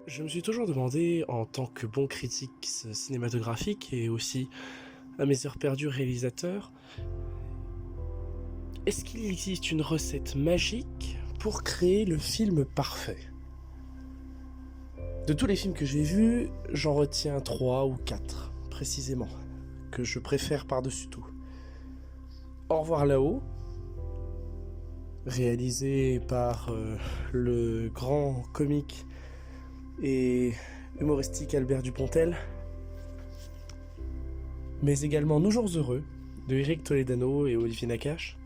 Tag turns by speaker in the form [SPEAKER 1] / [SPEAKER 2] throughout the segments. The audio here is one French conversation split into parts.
[SPEAKER 1] Je me suis toujours demandé, en tant que bon critique cinématographique et aussi à mes heures perdues réalisateur, est-ce qu'il existe une recette magique pour créer le film parfait? De tous les films que j'ai vus, j'en retiens 3 ou 4, précisément, que je préfère par-dessus tout. Au revoir là-haut, réalisé par le grand comique et humoristique Albert Dupontel, mais également Nos Jours Heureux, de Eric Toledano et Olivier Nakache.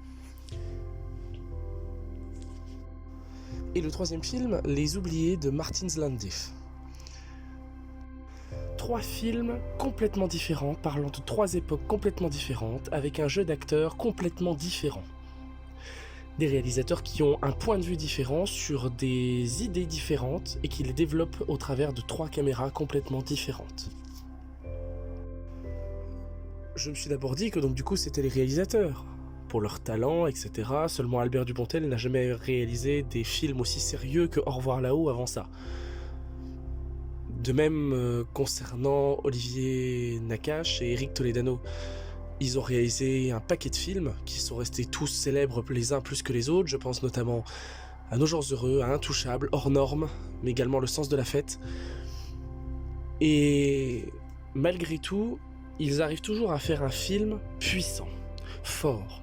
[SPEAKER 1] Et le troisième film, Les Oubliés de Martin Zlandiff. 3 films complètement différents, parlant de 3 époques complètement différentes, avec un jeu d'acteurs complètement différent. Des réalisateurs qui ont un point de vue différent sur des idées différentes et qui les développent au travers de 3 caméras complètement différentes. Je me suis d'abord dit que donc du coup c'était les réalisateurs, pour leur talent, etc. Seulement Albert Dupontel n'a jamais réalisé des films aussi sérieux que Au revoir là-haut avant ça. De même concernant Olivier Nakache et Eric Toledano. Ils ont réalisé un paquet de films qui sont restés tous célèbres les uns plus que les autres. Je pense notamment à Nos Jours Heureux, à Intouchables, Hors Normes, mais également Le Sens de la Fête. Et malgré tout, ils arrivent toujours à faire un film puissant, fort.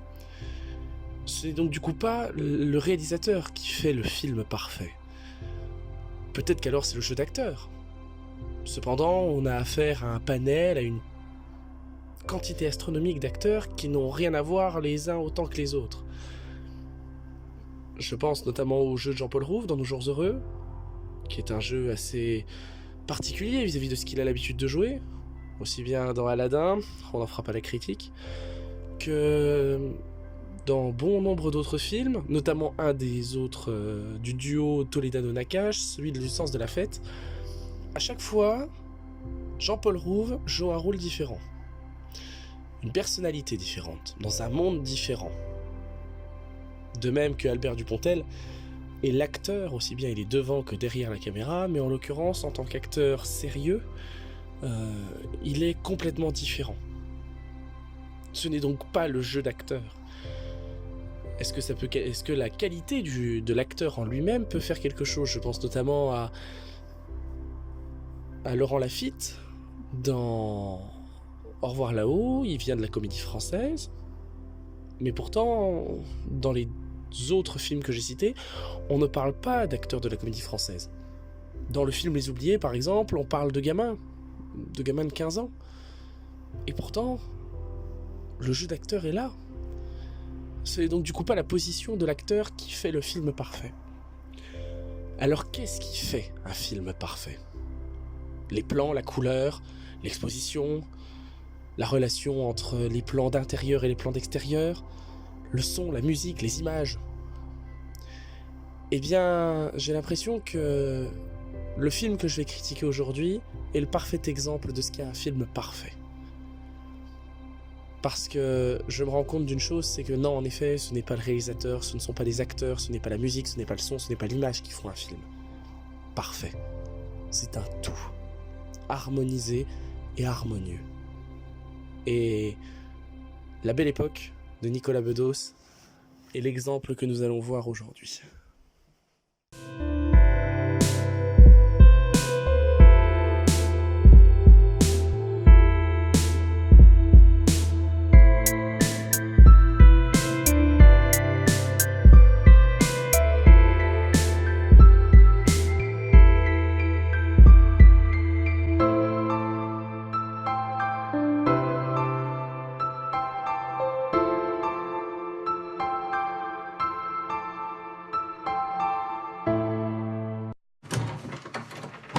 [SPEAKER 1] Ce n'est donc du coup pas le réalisateur qui fait le film parfait. Peut-être qu'alors c'est le jeu d'acteur. Cependant, on a affaire à un panel, à une quantité astronomique d'acteurs qui n'ont rien à voir les uns autant que les autres. Je pense notamment au jeu de Jean-Paul Rouve dans Nos Jours Heureux, qui est un jeu assez particulier vis-à-vis de ce qu'il a l'habitude de jouer, aussi bien dans Aladdin, on n'en fera pas la critique, que dans bon nombre d'autres films, notamment un des autres du duo Toledano-Nakache, celui du Sens de la Fête. À chaque fois, Jean-Paul Rouve joue un rôle différent. Une personnalité différente, dans un monde différent. De même que Albert Dupontel est l'acteur, aussi bien il est devant que derrière la caméra, mais en l'occurrence, en tant qu'acteur sérieux, il est complètement différent. Ce n'est donc pas le jeu d'acteur. Est-ce que la qualité de l'acteur en lui-même peut faire quelque chose? Je pense notamment à Laurent Lafitte dans Au revoir là-haut, il vient de la comédie française, mais pourtant, dans les autres films que j'ai cités, on ne parle pas d'acteurs de la comédie française. Dans le film Les Oubliés, par exemple, on parle de gamins de 15 ans. Et pourtant, le jeu d'acteur est là. C'est donc du coup pas la position de l'acteur qui fait le film parfait. Alors qu'est-ce qui fait un film parfait? Les plans, la couleur, l'exposition, la relation entre les plans d'intérieur et les plans d'extérieur, le son, la musique, les images. Eh bien, j'ai l'impression que le film que je vais critiquer aujourd'hui est le parfait exemple de ce qu'est un film parfait. Parce que je me rends compte d'une chose, c'est que non, en effet, ce n'est pas le réalisateur, ce ne sont pas les acteurs, ce n'est pas la musique, ce n'est pas le son, ce n'est pas l'image qui font un film parfait. C'est un tout, harmonisé et harmonieux. Et La Belle Époque de Nicolas Bedos est l'exemple que nous allons voir aujourd'hui.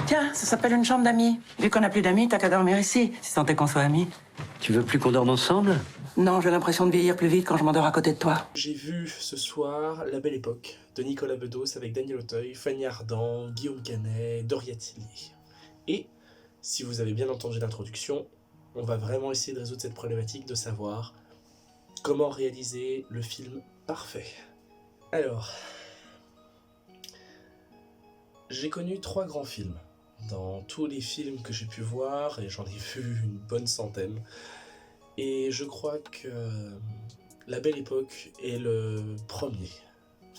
[SPEAKER 2] Tiens, ça s'appelle une chambre d'amis. Vu qu'on n'a plus d'amis, t'as qu'à dormir ici, si tant est qu'on soit amis.
[SPEAKER 3] Tu veux plus qu'on dorme ensemble?
[SPEAKER 2] Non, j'ai l'impression de vieillir plus vite quand je m'endors à côté de toi.
[SPEAKER 1] J'ai vu ce soir La Belle Époque de Nicolas Bedos avec Daniel Auteuil, Fanny Ardant, Guillaume Canet, Doria Tilly. Et, si vous avez bien entendu l'introduction, on va vraiment essayer de résoudre cette problématique de savoir comment réaliser le film parfait. Alors, j'ai connu 3 grands films dans tous les films que j'ai pu voir, et j'en ai vu une bonne centaine. Et je crois que La Belle Époque est le premier,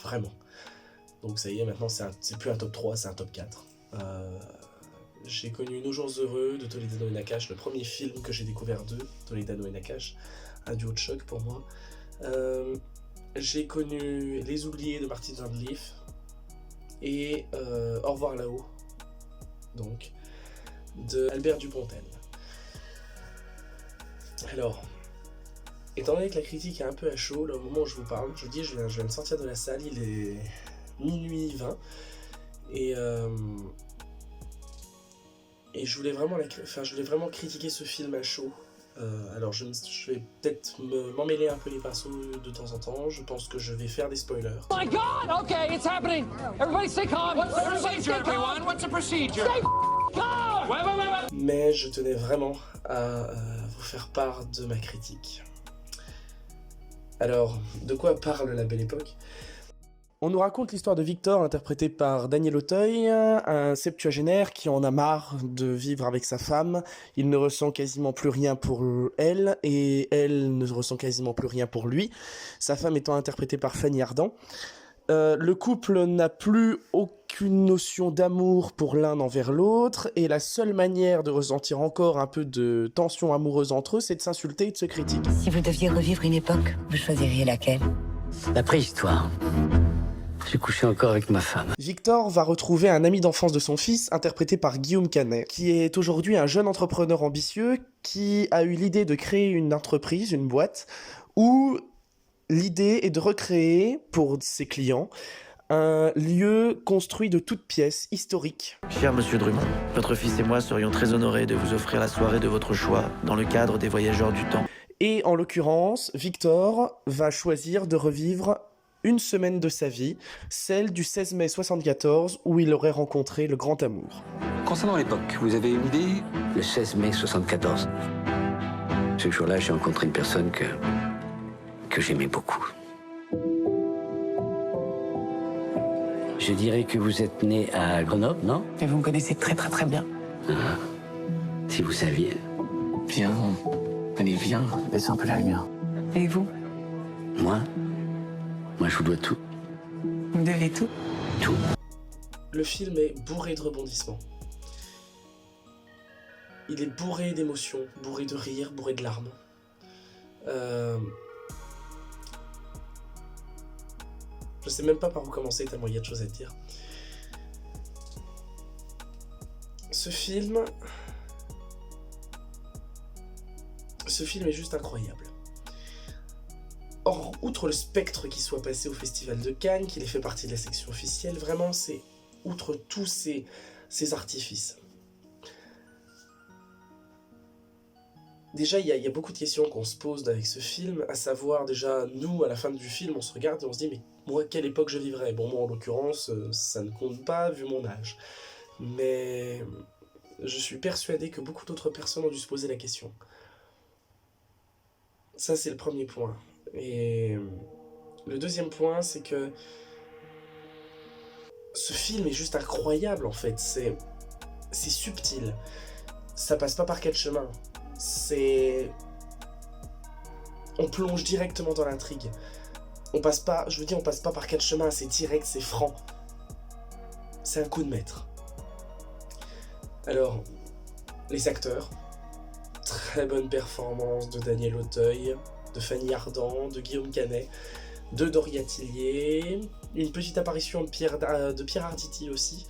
[SPEAKER 1] vraiment. Donc ça y est, maintenant c'est plus un top 3, c'est un top 4. J'ai connu Nos Jours Heureux de Toledano et Nakache, le premier film que j'ai découvert d'eux, Toledano et Nakache, un duo de choc pour moi. J'ai connu Les Oubliés de Martin Van Leaf et Au revoir là-haut, donc, de Albert Dupontel. Alors, étant donné que la critique est un peu à chaud, là, au moment où je vous parle, je vous dis, je viens de sortir de la salle, il est minuit 20, et je voulais vraiment critiquer ce film à chaud. Alors je vais peut-être m'en mêler un peu les pinceaux de temps en temps, je pense que je vais faire des spoilers.
[SPEAKER 4] Oh my God! Okay, it's happening! Everybody stay calm! What's the procedure, everyone? What's the procedure? Stay calm! Wait.
[SPEAKER 1] Mais je tenais vraiment à vous faire part de ma critique. Alors, de quoi parle La Belle Époque ? On nous raconte l'histoire de Victor, interprété par Daniel Auteuil, un septuagénaire qui en a marre de vivre avec sa femme. Il ne ressent quasiment plus rien pour elle, et elle ne ressent quasiment plus rien pour lui, sa femme étant interprétée par Fanny Ardant. Le couple n'a plus aucune notion d'amour pour l'un envers l'autre, et la seule manière de ressentir encore un peu de tension amoureuse entre eux, c'est de s'insulter et de se critiquer.
[SPEAKER 5] Si vous deviez revivre une époque, vous choisiriez laquelle ?
[SPEAKER 3] La préhistoire. J'ai couché encore avec ma femme.
[SPEAKER 1] Victor va retrouver un ami d'enfance de son fils, interprété par Guillaume Canet, qui est aujourd'hui un jeune entrepreneur ambitieux qui a eu l'idée de créer une entreprise, une boîte, où l'idée est de recréer pour ses clients un lieu construit de toutes pièces, historique.
[SPEAKER 6] Cher Monsieur Drummond, votre fils et moi serions très honorés de vous offrir la soirée de votre choix dans le cadre des Voyageurs du Temps.
[SPEAKER 1] Et en l'occurrence, Victor va choisir de revivre une semaine de sa vie, celle du 16 mai 74, où il aurait rencontré le grand amour.
[SPEAKER 7] Concernant l'époque, vous avez une idée ?
[SPEAKER 3] Le 16 mai 74. Ce jour-là, j'ai rencontré une personne que j'aimais beaucoup. Je dirais que vous êtes né à Grenoble, non ?
[SPEAKER 2] Et vous me connaissez très très très bien.
[SPEAKER 3] Ah, si vous saviez.
[SPEAKER 7] Viens, allez, viens, baisse un peu la lumière.
[SPEAKER 2] Et vous ?
[SPEAKER 3] Moi, je vous dois tout.
[SPEAKER 2] Vous devez tout ?
[SPEAKER 3] Tout.
[SPEAKER 1] Le film est bourré de rebondissements. Il est bourré d'émotions, bourré de rires, bourré de larmes. Je sais même pas par où commencer tellement il y a de choses à dire. Ce film est juste incroyable. Or, outre le spectre qui soit passé au Festival de Cannes, qu'il ait fait partie de la section officielle, vraiment, c'est outre tous ces artifices. Déjà, il y a beaucoup de questions qu'on se pose avec ce film, à savoir, déjà, nous, à la fin du film, on se regarde et on se dit, mais moi, quelle époque je vivrais ? Bon, moi, en l'occurrence, ça ne compte pas, vu mon âge. Mais je suis persuadé que beaucoup d'autres personnes ont dû se poser la question. Ça, c'est le premier point. Et le deuxième point, c'est que ce film est juste incroyable, en fait. C'est subtil. Ça passe pas par quatre chemins. On plonge directement dans l'intrigue. On passe pas par quatre chemins, c'est direct, c'est franc. C'est un coup de maître. Alors, les acteurs. Très bonne performance de Daniel Auteuil, de Fanny Ardant, de Guillaume Canet, de Doria Tillier, une petite apparition de Pierre Arditi aussi,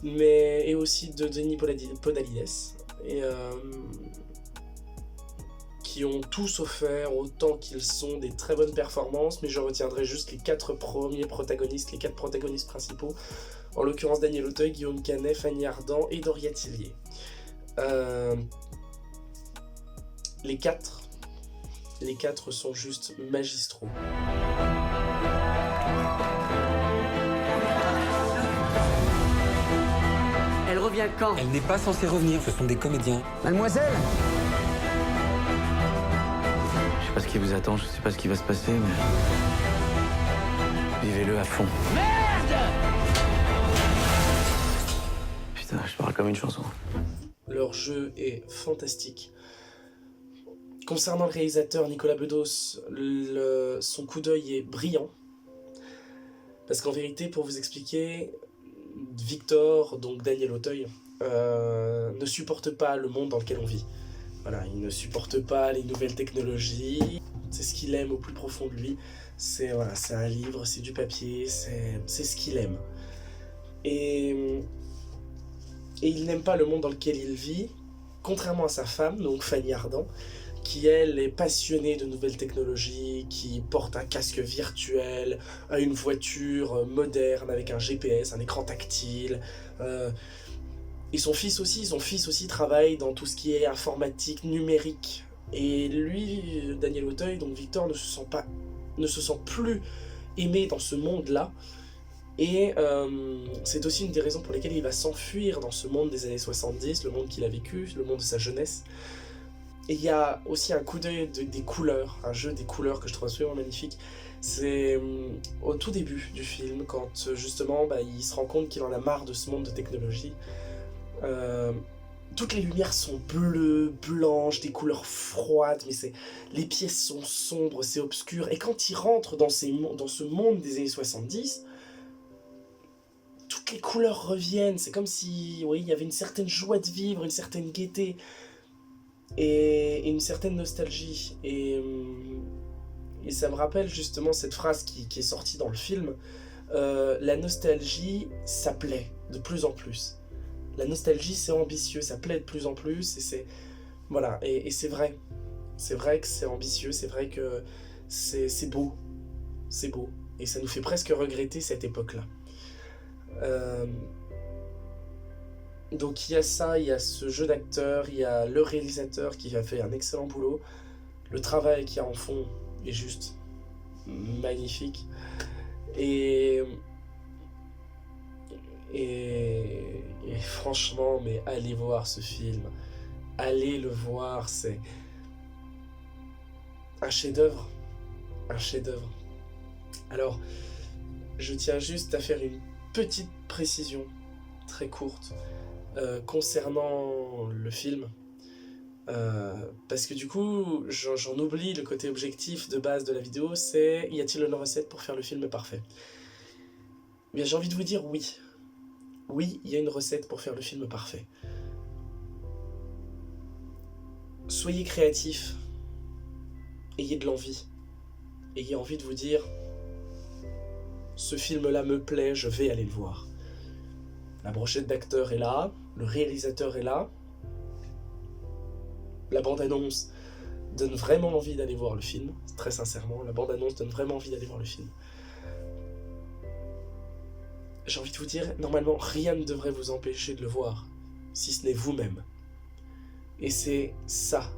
[SPEAKER 1] et aussi de Denis Podalides, qui ont tous offert autant qu'ils sont des très bonnes performances, mais je retiendrai juste les quatre protagonistes principaux, en l'occurrence Daniel Auteuil, Guillaume Canet, Fanny Ardant et Doria Tillier. Les quatre sont juste magistraux.
[SPEAKER 5] Elle revient quand ?
[SPEAKER 7] Elle n'est pas censée revenir, ce sont des comédiens.
[SPEAKER 5] Mademoiselle ?
[SPEAKER 6] Je sais pas ce qui vous attend, je sais pas ce qui va se passer, mais vivez-le à fond. Merde! texte, je parle comme une chanson.
[SPEAKER 1] Leur jeu est fantastique. Concernant le réalisateur Nicolas Bedos, son coup d'œil est brillant. Parce qu'en vérité, pour vous expliquer, Victor, donc Daniel Auteuil, ne supporte pas le monde dans lequel on vit. Voilà, il ne supporte pas les nouvelles technologies. C'est ce qu'il aime au plus profond de lui. C'est un livre, c'est du papier, c'est ce qu'il aime. Et il n'aime pas le monde dans lequel il vit, contrairement à sa femme, donc Fanny Ardant, qui elle est passionnée de nouvelles technologies, qui porte un casque virtuel, a une voiture moderne avec un GPS, un écran tactile. Et son fils aussi travaille dans tout ce qui est informatique, numérique. Et lui, Daniel Auteuil, donc Victor, ne se sent plus aimé dans ce monde-là. Et c'est aussi une des raisons pour lesquelles il va s'enfuir dans ce monde des années 70, le monde qu'il a vécu, le monde de sa jeunesse. Et il y a aussi un coup d'œil des couleurs, un jeu des couleurs que je trouve absolument magnifique. C'est au tout début du film, quand justement il se rend compte qu'il en a marre de ce monde de technologie. Toutes les lumières sont bleues, blanches, des couleurs froides, mais les pièces sont sombres, c'est obscur. Et quand il rentre dans ce monde des années 70, toutes les couleurs reviennent. C'est comme si, il y avait une certaine joie de vivre, une certaine gaieté et une certaine nostalgie. Et ça me rappelle justement cette phrase qui est sortie dans le film. La nostalgie, ça plaît de plus en plus. La nostalgie, c'est ambitieux, ça plaît de plus en plus, et c'est... Voilà, et c'est vrai. C'est vrai que c'est ambitieux, c'est vrai que c'est beau. C'est beau. Et ça nous fait presque regretter cette époque-là. Donc il y a ça, il y a ce jeu d'acteur, il y a le réalisateur qui a fait un excellent boulot. Le travail qu'il y a en fond est juste magnifique. Et franchement, mais allez voir ce film. Allez le voir, c'est un chef-d'œuvre. Un chef-d'œuvre. Alors, je tiens juste à faire une petite précision très courte concernant le film. Parce que du coup, j'en oublie le côté objectif de base de la vidéo, c'est y a-t-il une recette pour faire le film parfait ? Eh bien, j'ai envie de vous dire oui. Oui, il y a une recette pour faire le film parfait. Soyez créatifs. Ayez de l'envie. Ayez envie de vous dire ce film-là me plaît, je vais aller le voir. La brochette d'acteurs est là, le réalisateur est là. La bande-annonce donne vraiment envie d'aller voir le film, très sincèrement, la bande-annonce donne vraiment envie d'aller voir le film. J'ai envie de vous dire, normalement, rien ne devrait vous empêcher de le voir, si ce n'est vous-même. Et c'est ça,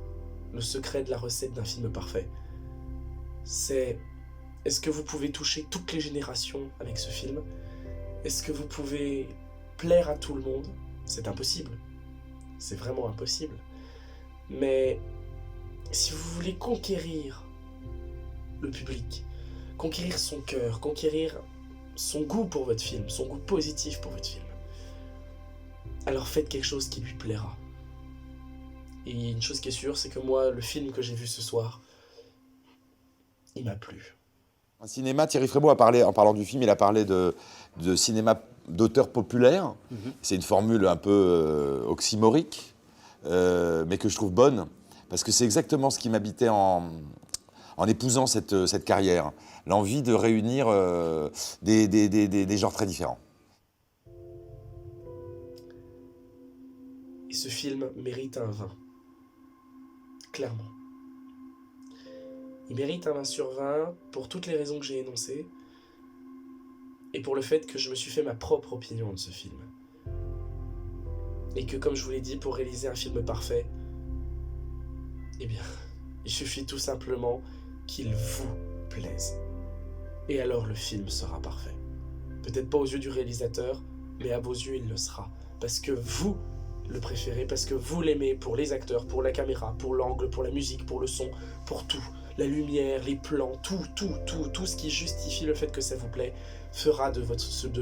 [SPEAKER 1] le secret de la recette d'un film parfait. C'est, est-ce que vous pouvez toucher toutes les générations avec ce film ? Est-ce que vous pouvez plaire à tout le monde ? C'est impossible. C'est vraiment impossible. Mais si vous voulez conquérir le public, conquérir son cœur, conquérir son goût pour votre film, son goût positif pour votre film, alors faites quelque chose qui lui plaira. Et une chose qui est sûre, c'est que moi, le film que j'ai vu ce soir, il m'a plu.
[SPEAKER 8] Un cinéma, Thierry Frébault a parlé, en parlant du film, il a parlé de cinéma d'auteur populaire. C'est une formule un peu oxymorique, mais que je trouve bonne, parce que c'est exactement ce qui m'habitait en épousant cette carrière. L'envie de réunir des genres très différents.
[SPEAKER 1] Et ce film mérite un 20. Clairement. Il mérite un 20 sur 20 pour toutes les raisons que j'ai énoncées et pour le fait que je me suis fait ma propre opinion de ce film. Et que, comme je vous l'ai dit, pour réaliser un film parfait, eh bien, il suffit tout simplement qu'il vous plaise. Et alors le film sera parfait. Peut-être pas aux yeux du réalisateur, mais à vos yeux il le sera. Parce que vous le préférez, parce que vous l'aimez pour les acteurs, pour la caméra, pour l'angle, pour la musique, pour le son, pour tout. La lumière, les plans, tout ce qui justifie le fait que ça vous plaît, fera du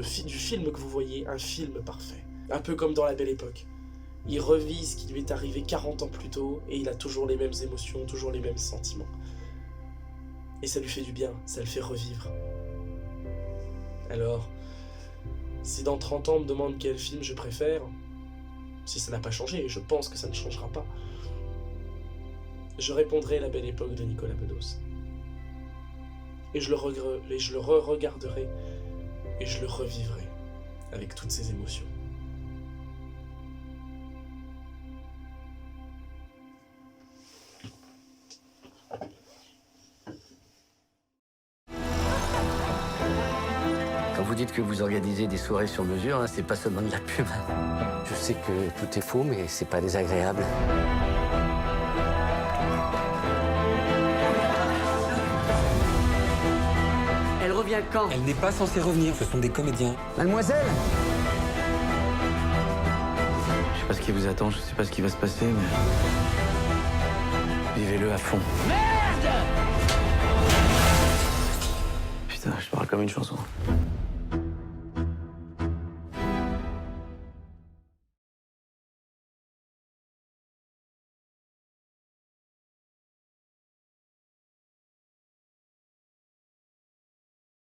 [SPEAKER 1] film que vous voyez un film parfait. Un peu comme dans La Belle Époque. Il revit ce qui lui est arrivé 40 ans plus tôt et il a toujours les mêmes émotions, toujours les mêmes sentiments. Et ça lui fait du bien, ça le fait revivre. Alors, si dans 30 ans on me demande quel film je préfère, si ça n'a pas changé, et je pense que ça ne changera pas, je répondrai La Belle Époque de Nicolas Bedos. Et je le re-regarderai et je le revivrai avec toutes ses émotions.
[SPEAKER 3] Quand vous dites que vous organisez des soirées sur mesure, hein, c'est pas seulement de la pub.
[SPEAKER 7] Je sais que tout est faux, mais c'est pas désagréable.
[SPEAKER 5] Elle revient quand?
[SPEAKER 9] Elle n'est pas censée revenir, ce sont des comédiens.
[SPEAKER 7] Mademoiselle!
[SPEAKER 6] Je sais pas ce qui vous attend, je sais pas ce qui va se passer, mais... Vivez-le à fond. Merde! Putain, je parle comme une chanson.